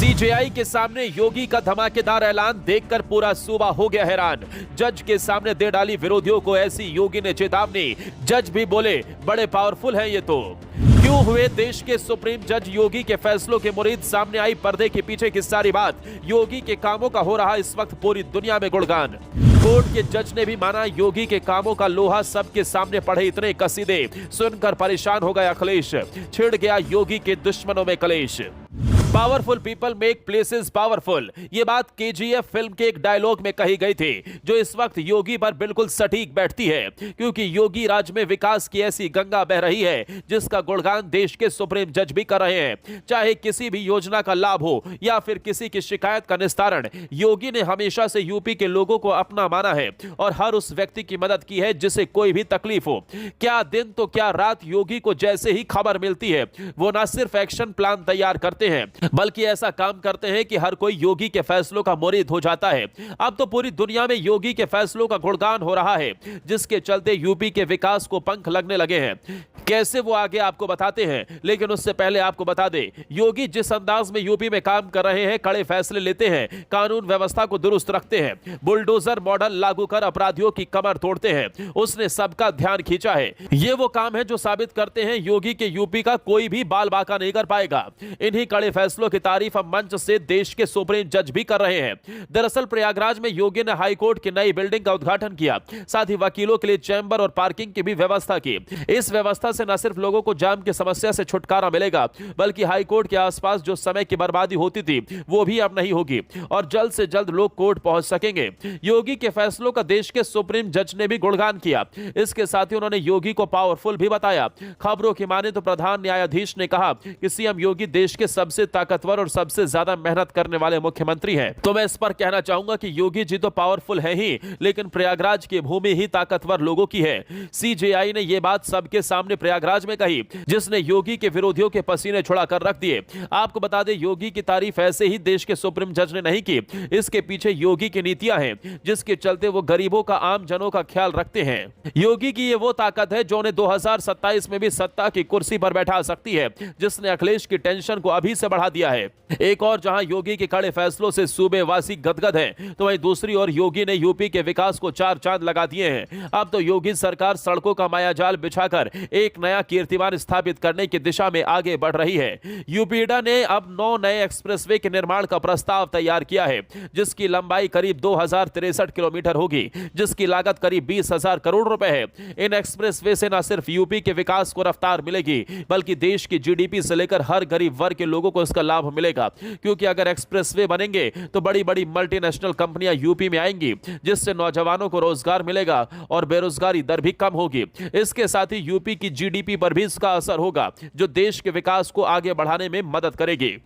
CJI के सामने योगी का धमाकेदार ऐलान देखकर पूरा सूबा हो गया हैरान। जज के सामने दे डाली विरोधियों को ऐसी योगी ने चेतावनी। जज भी बोले बड़े पावरफुल हैं ये तो। क्यों हुए देश के सुप्रीम जज योगी के फैसलों के मुरीद, सामने आई पर्दे के पीछे की सारी बात। योगी के कामों का हो रहा इस वक्त पूरी दुनिया में गुणगान। कोर्ट के जज ने भी माना योगी के कामों का लोहा सबके सामने पढ़े इतने कसीदे, सुनकर परेशान हो गया अखिलेश। छिड़ गया योगी के दुश्मनों में कलेश। Powerful people make places powerful, ये बात केजीएफ फिल्म के एक डायलॉग में कही गई थी, जो इस वक्त योगी पर बिल्कुल सटीक बैठती है, क्योंकि योगी राज में विकास की ऐसी गंगा बह रही है जिसका गुणगान देश के सुप्रीम जज भी कर रहे हैं। चाहे किसी भी योजना का लाभ हो या फिर किसी की शिकायत का निस्तारण, योगी ने हमेशा से यूपी के लोगों को अपना माना है और हर उस व्यक्ति की मदद की है जिसे कोई भी तकलीफ हो। क्या दिन तो क्या रात, योगी को जैसे ही खबर मिलती है वो ना सिर्फ एक्शन प्लान तैयार करते हैं बल्कि ऐसा काम करते हैं कि हर कोई योगी के फैसलों का मुरीद हो जाता है। अब तो पूरी दुनिया में योगी के फैसलों का गुणगान हो रहा है, जिसके चलते यूपी के विकास को पंख लगने लगे हैं। कैसे वो आगे आपको बताते हैं, लेकिन उससे पहले आपको बता दें, योगी जिस अंदाज में यूपी में काम कर रहे हैं, कड़े फैसले लेते हैं, कानून व्यवस्था को दुरुस्त रखते हैं, बुलडोजर मॉडल लागू कर अपराधियों की कमर तोड़ते हैं, उसने सबका ध्यान खींचा है। ये वो काम है जो साबित करते हैं योगी के यूपी का कोई भी बाल बांका नहीं कर पाएगा। इन्हीं कड़े फैसलों की तारीफ अब मंच से देश के सुप्रीम जज भी कर रहे हैं। दरअसल प्रयागराज में योगी ने हाईकोर्ट की नई बिल्डिंग का उद्घाटन किया, साथ ही वकीलों के लिए चैंबर और पार्किंग की भी व्यवस्था की। इस व्यवस्था से न सिर्फ लोगों को जाम की समस्या से छुटकारा मिलेगा, बल्कि हाईकोर्ट के आसपास जो समय की बर्बादी होती थी वो भी अब नहीं होगी और जल्द से जल्द लोग कोर्ट पहुंच सकेंगे। योगी के फैसलों का देश के सुप्रीम जज ने भी गुणगान किया। इसके साथ ही उन्होंने योगी को पावरफुल भी बताया। खबरों की माने तो प्रधान न्यायाधीश ने कहा कि सीएम योगी देश के सबसे ताकतवर और सबसे ज्यादा मेहनत करने वाले मुख्यमंत्री हैं। तो मैं इस पर कहना चाहूंगा कि योगी जी तो पावरफुल है ही, लेकिन प्रयागराज की भूमि ही ताकतवर लोगों की है। सीजेआई ने यह बात सबके सामने प्रयागराज में कही, जिसने योगी के विरोधियों के पसीने छुड़ा कर रख दिए। आपको बता दें, योगी की तारीफ ऐसे ही देश के सुप्रीम जज ने नहीं की, इसके पीछे योगी की नीतियां हैं, जिसके चलते वो गरीबों का, आम जनों का ख्याल रखते हैं। योगी की ये वो ताकत है जो उन्हें 2027 में भी सत्ता की कुर्सी पर बैठा सकती है, जिसने अखिलेश की टेंशन को अभी से बढ़ा दिया है। एक और जहां योगी के कड़े फैसलों से सूबे वासी गदगद हैं, तो वहीं दूसरी ओर योगी ने यूपी के विकास को चार चांद लगा दिए हैं। अब तो योगी सरकार सड़कों का मायाजाल बिछाकर एक नया कीर्तिमान स्थापित करने की दिशा में आगे बढ़ रही है। यूपीडा ने अब 9 नए एक्सप्रेसवे के निर्माण का प्रस्ताव तैयार किया है, जिसकी लंबाई करीब 2063 किलोमीटर होगी, जिसकी लागत करीब 20,000 करोड़ रुपए है। इन एक्सप्रेसवे से न सिर्फ यूपी के विकास को रफ्तार मिलेगी, बल्कि देश की जीडीपी से लेकर हर गरीब वर्ग के लोगों को इसका लाभ मिलेगा। क्योंकि अगर एक्सप्रेसवे बनेंगे तो बड़ी बड़ी मल्टीनेशनल कंपनियां यूपी में आएंगी, जिससे नौजवानों को रोजगार मिलेगा और बेरोजगारी दर भी कम होगी। इसके साथ ही यूपी की जीडीपी पर भी इसका असर होगा, जो देश के विकास को आगे बढ़ाने में मदद करेगी।